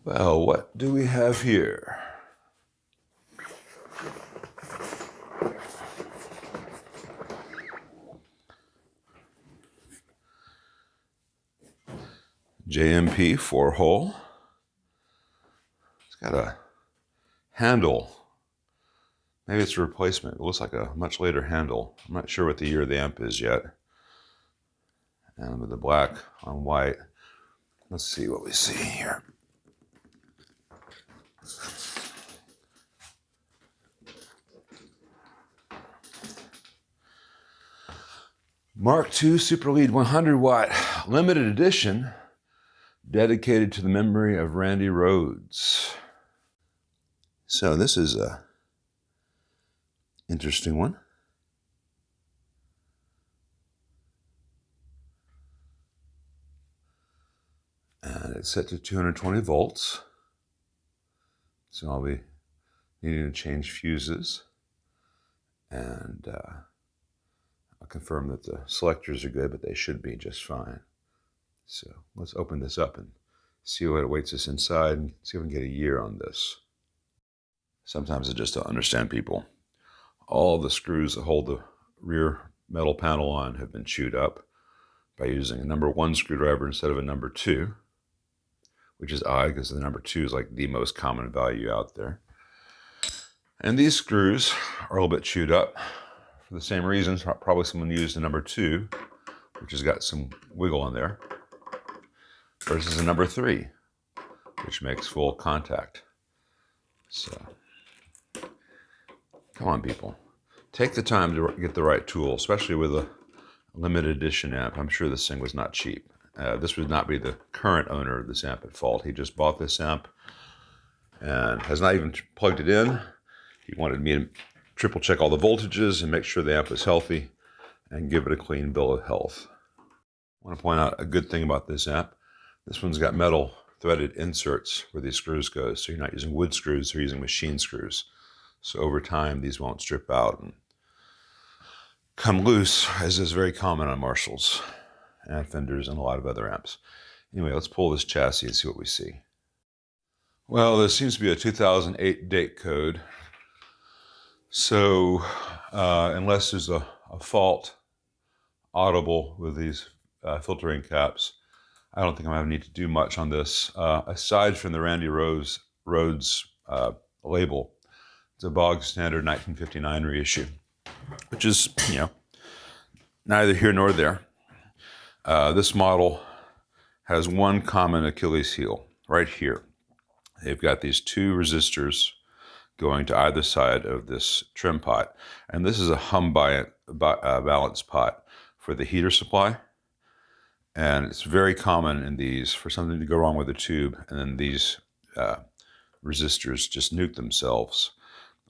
Well, what do we have here? JMP 4-hole. It's got a handle. Maybe it's a replacement. It looks like a much later handle. I'm not sure what the year of the amp is yet. And with the black on white, let's see what we see here. Mark II Super Lead 100 watt limited edition, dedicated to the memory of Randy Rhoads. So this is a interesting one. And it's set to 220 volts. So I'll be needing to change fuses. And I'll confirm that the selectors are good, but they should be just fine. So let's open this up and see what awaits us inside and see if we can get a year on this. Sometimes I just don't understand people. All the screws that hold the rear metal panel on have been chewed up by using a number 1 screwdriver instead of a number 2, which is odd because the number 2 is like the most common value out there. And these screws are a little bit chewed up for the same reasons. Probably someone used a number 2, which has got some wiggle in there, versus a number 3, which makes full contact. So, come on, people. Take the time to get the right tool, especially with a limited edition amp. I'm sure this thing was not cheap. This would not be the current owner of this amp at fault. He just bought this amp and has not even plugged it in. He wanted me to triple check all the voltages and make sure the amp was healthy and give it a clean bill of health. I want to point out a good thing about this amp. This one's got metal threaded inserts where these screws go. So you're not using wood screws, you're using machine screws. So over time, these won't strip out and come loose, as is very common on Marshalls and Fenders and a lot of other amps. Anyway, let's pull this chassis and see what we see. Well, there seems to be a 2008 date code. So unless there's a fault audible with these filtering caps, I don't think I'm going to need to do much on this. Aside from the Randy Rhoads label, it's a bog standard 1959 reissue, which is, neither here nor there. This model has one common Achilles heel right here. They've got these 2 resistors going to either side of this trim pot. And this is a hum balance pot for the heater supply. And it's very common in these for something to go wrong with the tube, and then these resistors just nuke themselves,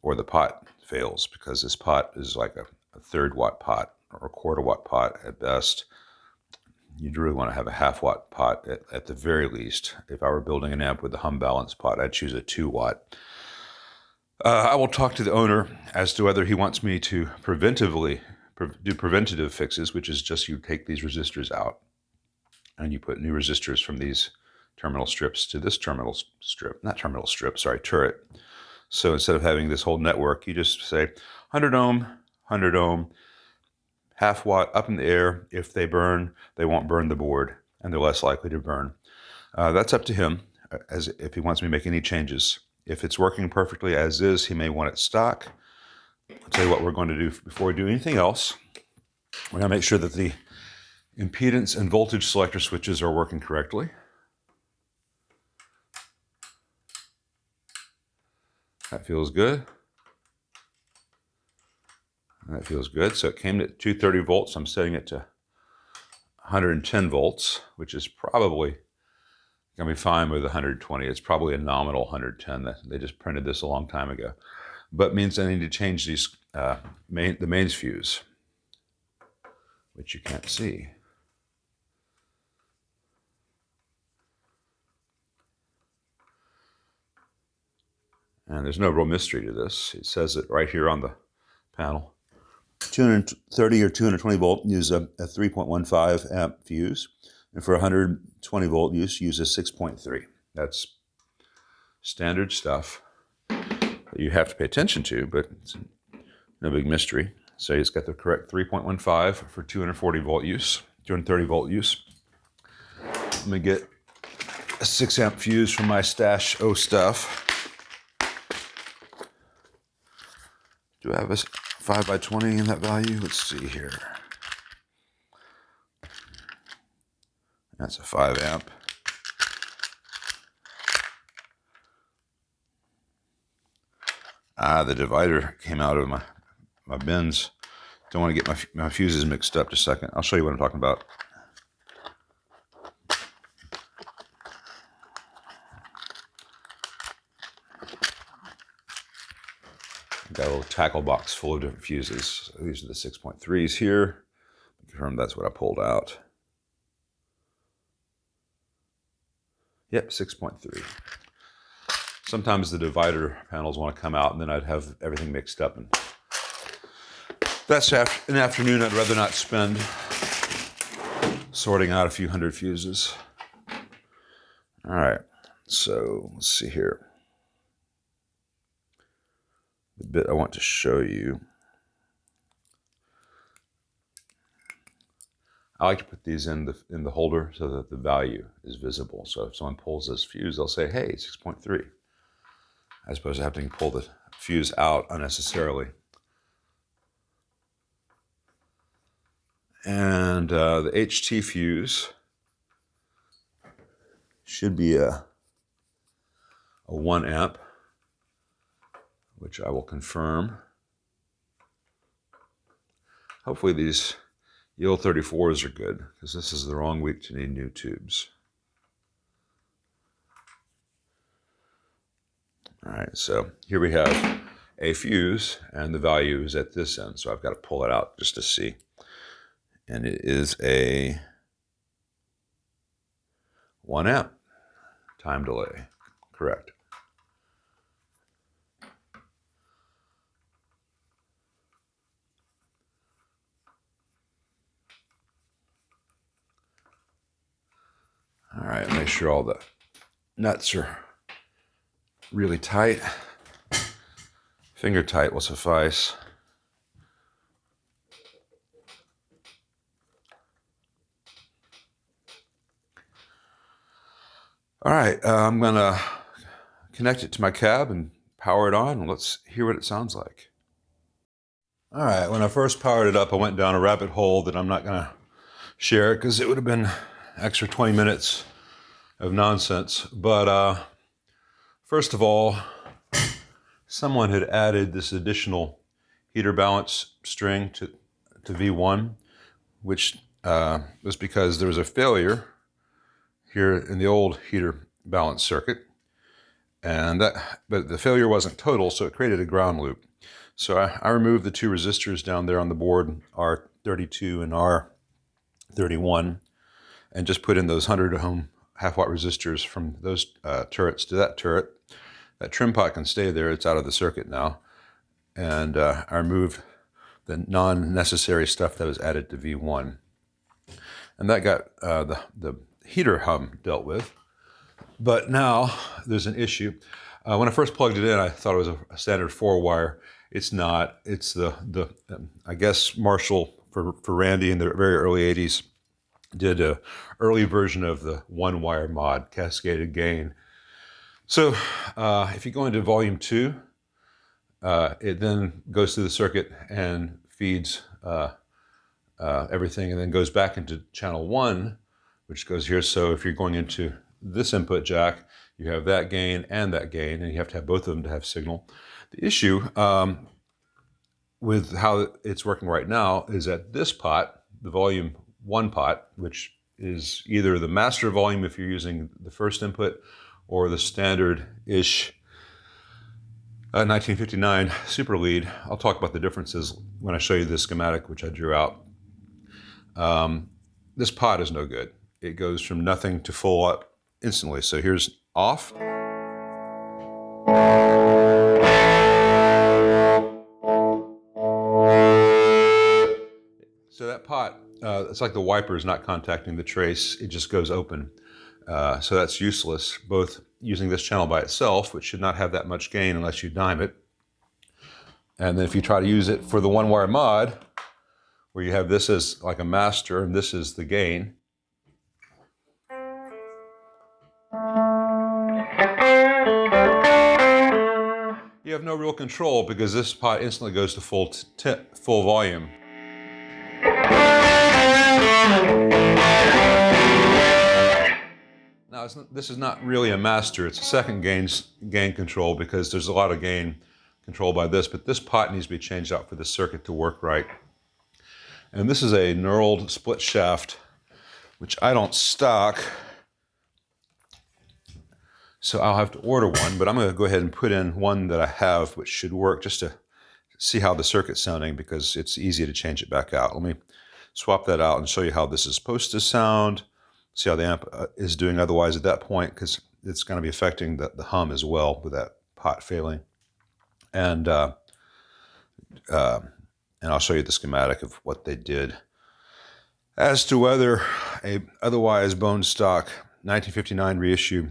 or the pot fails, because this pot is like a 1/3 watt pot or a 1/4 watt pot at best. You'd really want to have a 1/2 watt pot at the very least. If I were building an amp with a hum balance pot, I'd choose a 2 watt. I will talk to the owner as to whether he wants me to do preventative fixes, which is just you take these resistors out and you put new resistors from these terminal strips to this turret. So instead of having this whole network, you just say 100 ohm, 100 ohm, 1/2 watt up in the air. If they burn, they won't burn the board, and they're less likely to burn. That's up to him, as if he wants me to make any changes. If it's working perfectly as is, he may want it stock. I'll tell you what we're going to do before we do anything else. We're going to make sure that the impedance and voltage selector switches are working correctly. That feels good. That feels good. So it came at 230 volts. I'm setting it to 110 volts, which is probably going to be fine with 120. It's probably a nominal 110. They just printed this a long time ago. But it means I need to change these the mains fuse, which you can't see. And there's no real mystery to this. It says it right here on the panel. 230 or 220 volt, use a 3.15 amp fuse. And for 120 volt use a 6.3. That's standard stuff that you have to pay attention to, but it's no big mystery. So it's got the correct 3.15 for 240 volt use, 230 volt use. Let me get a 6 amp fuse from my stash O stuff. Do I have a 5x20 in that value? Let's see here. That's a 5 amp. The divider came out of my bins. Don't want to get my fuses mixed up. Just a second. I'll show you what I'm talking about. Got a little tackle box full of different fuses. These are the 6.3s here. Confirm that's what I pulled out. Yep, 6.3. Sometimes the divider panels want to come out, and then I'd have everything mixed up. And that's an afternoon I'd rather not spend sorting out a few hundred fuses. All right, so let's see here. The bit I want to show you. I like to put these in the holder so that the value is visible. So if someone pulls this fuse, they'll say, hey, 6.3. As opposed to having to pull the fuse out unnecessarily. And the HT fuse should be a 1 amp, which I will confirm. Hopefully these yield 34s are good, because this is the wrong week to need new tubes. All right, so here we have a fuse, and the value is at this end, so I've got to pull it out just to see. And it is a 1 amp time delay, correct. All right, make sure all the nuts are really tight. Finger tight will suffice. All right, I'm gonna connect it to my cab and power it on, and let's hear what it sounds like. All right, when I first powered it up, I went down a rabbit hole that I'm not gonna share because it would have been extra 20 minutes of nonsense. But first of all, someone had added this additional heater balance string to V1, which was because there was a failure here in the old heater balance circuit, but the failure wasn't total, so it created a ground loop. So I removed the 2 resistors down there on the board, R32 and R31, and just put in those 100 ohm half-watt resistors from those turrets to that turret. That trim pot can stay there. It's out of the circuit now. And I removed the non-necessary stuff that was added to V1. And that got the heater hum dealt with. But now there's an issue. When I first plugged it in, I thought it was a standard 4-wire. It's not. It's the I guess Marshall for Randy in the very early 80s did a early version of the 1-wire mod, cascaded gain. So if you go into volume 2, it then goes through the circuit and feeds everything, and then goes back into channel 1, which goes here. So if you're going into this input jack, you have that gain, and you have to have both of them to have signal. The issue with how it's working right now is that this pot, the volume 1 pot, which is either the master volume if you're using the first input, or the standard-ish 1959 super lead. I'll talk about the differences when I show you this schematic, which I drew out. This pot is no good. It goes from nothing to full up instantly. So here's off. So that pot, it's like the wiper is not contacting the trace. It just goes open. So that's useless, both using this channel by itself, which should not have that much gain unless you dime it. And then if you try to use it for the one-wire mod, where you have this as like a master and this is the gain, you have no real control because this pot instantly goes to full volume. Now, this is not really a master. It's a second gain control because there's a lot of gain control by this, but this pot needs to be changed out for the circuit to work right. And this is a knurled split shaft, which I don't stock, so I'll have to order one, but I'm going to go ahead and put in one that I have, which should work, just to see how the circuit's sounding, because it's easy to change it back out. Let me swap that out and show you how this is supposed to sound, see how the amp is doing otherwise at that point, because it's going to be affecting the hum as well with that pot failing. And I'll show you the schematic of what they did. As to whether a otherwise bone stock 1959 reissue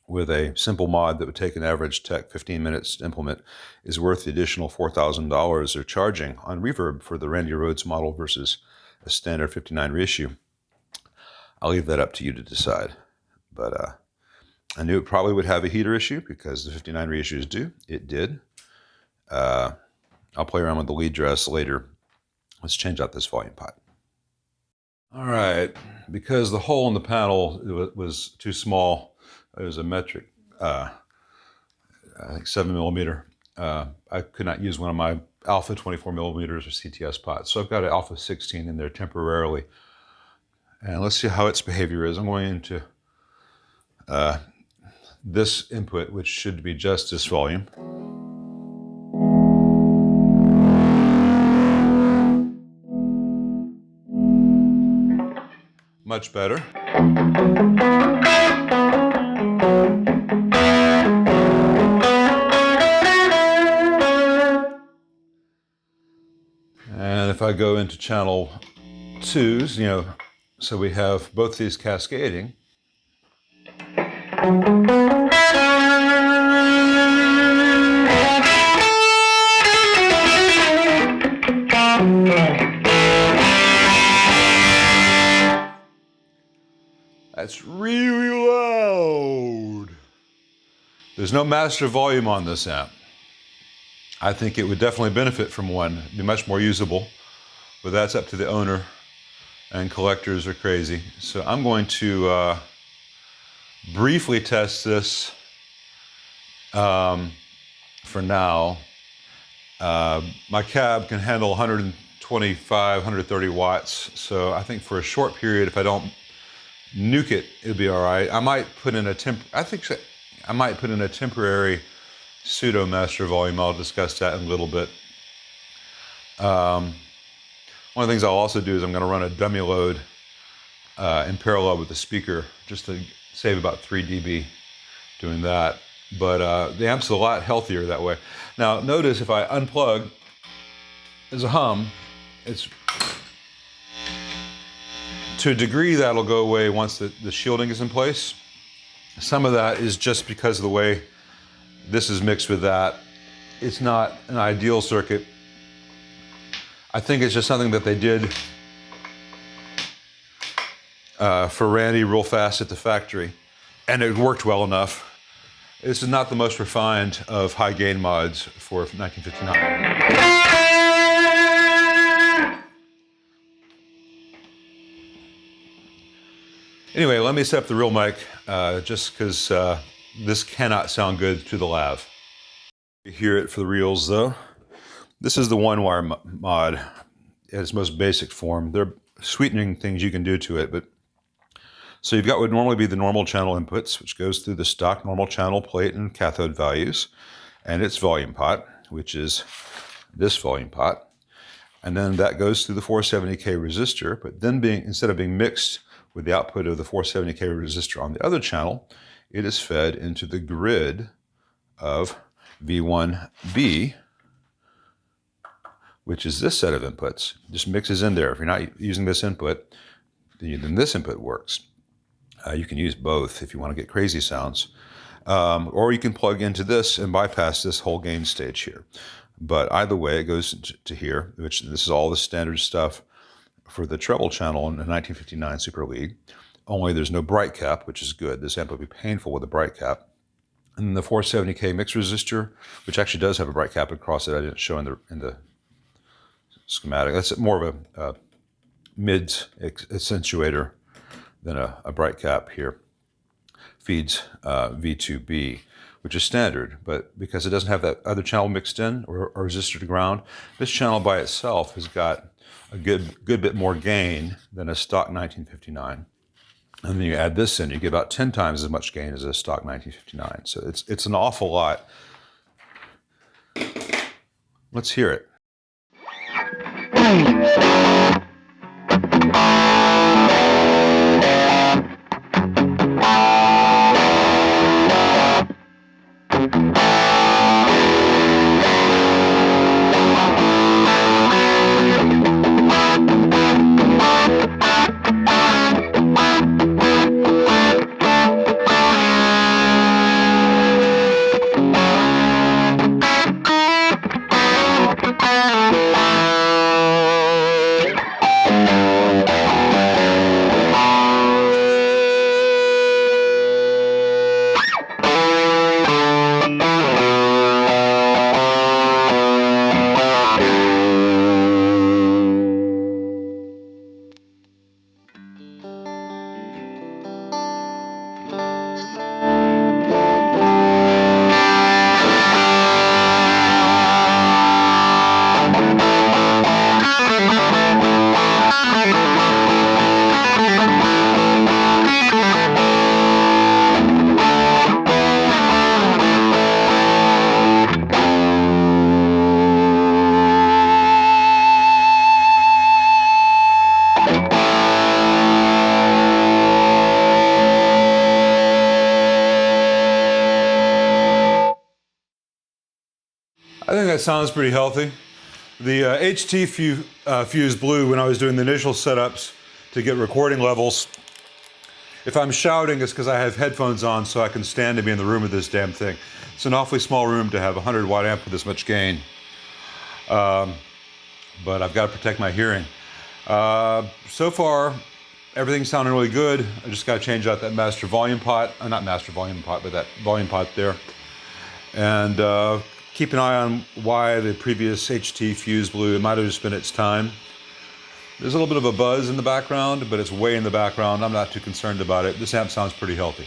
with a simple mod that would take an average tech 15 minutes to implement is worth the additional $4,000 they're charging on reverb for the Randy Rhoads model versus a standard 59 reissue, I'll leave that up to you to decide. But I knew it probably would have a heater issue because the 59 reissues do. It did. I'll play around with the lead dress later. Let's change out this volume pot. All right, because the hole in the panel was too small, it was a metric, I think 7mm. I could not use one of my alpha 24mm or CTS pots, so I've got an alpha 16 in there temporarily. And let's see how its behavior is. I'm going into this input, which should be just this volume. Much better. And if I go into channel 2s, you know, so we have both these cascading. That's really loud. There's no master volume on this amp. I think it would definitely benefit from one. It'd be much more usable, but that's up to the owner, and collectors are crazy. So I'm going to briefly test this for now. My cab can handle 125, 130 watts. So I think for a short period, if I don't nuke it, it'll be all right. I might put in a temporary pseudo master volume. I'll discuss that in a little bit. One of the things I'll also do is I'm going to run a dummy load in parallel with the speaker, just to save about 3 dB doing that. But the amp's a lot healthier that way. Now notice if I unplug, there's a hum. It's to a degree that'll go away once the shielding is in place. Some of that is just because of the way this is mixed with that. It's not an ideal circuit. I think it's just something that they did for Randy real fast at the factory, and it worked well enough. This is not the most refined of high gain mods for 1959. Anyway, let me set up the real mic just because this cannot sound good through the lav. You hear it for the reals though. This is the one-wire mod in its most basic form. There are sweetening things you can do to it, but so you've got what would normally be the normal channel inputs, which goes through the stock normal channel plate and cathode values, and its volume pot, which is this volume pot, and then that goes through the 470K resistor. But then instead of being mixed with the output of the 470K resistor on the other channel, it is fed into the grid of V1B, which is this set of inputs. Just mixes in there. If you're not using this input, then this input works. You can use both if you want to get crazy sounds. Or you can plug into this and bypass this whole gain stage here. But either way, it goes to here, which this is all the standard stuff for the treble channel in the 1959 Super League. Only there's no bright cap, which is good. This amp will be painful with a bright cap. And then the 470K mix resistor, which actually does have a bright cap across it. I didn't show in the schematic. That's more of a mid accentuator than a bright cap here. Feeds V2B, which is standard, but because it doesn't have that other channel mixed in or resistor to ground, this channel by itself has got a good bit more gain than a stock 1959. And then you add this in, you get about 10 times as much gain as a stock 1959. So it's an awful lot. Let's hear it. I think that sounds pretty healthy. The HT fuse blew when I was doing the initial setups to get recording levels. If I'm shouting, it's because I have headphones on so I can stand and be in the room with this damn thing. It's an awfully small room to have a 100 watt amp with this much gain. But I've got to protect my hearing. So far, everything's sounding really good. I just got to change out that master volume pot. Not master volume pot, but that volume pot there. And keep an eye on why the previous HT fuse blew. It might have just been its time. There's a little bit of a buzz in the background, but it's way in the background. I'm not too concerned about it. This amp sounds pretty healthy.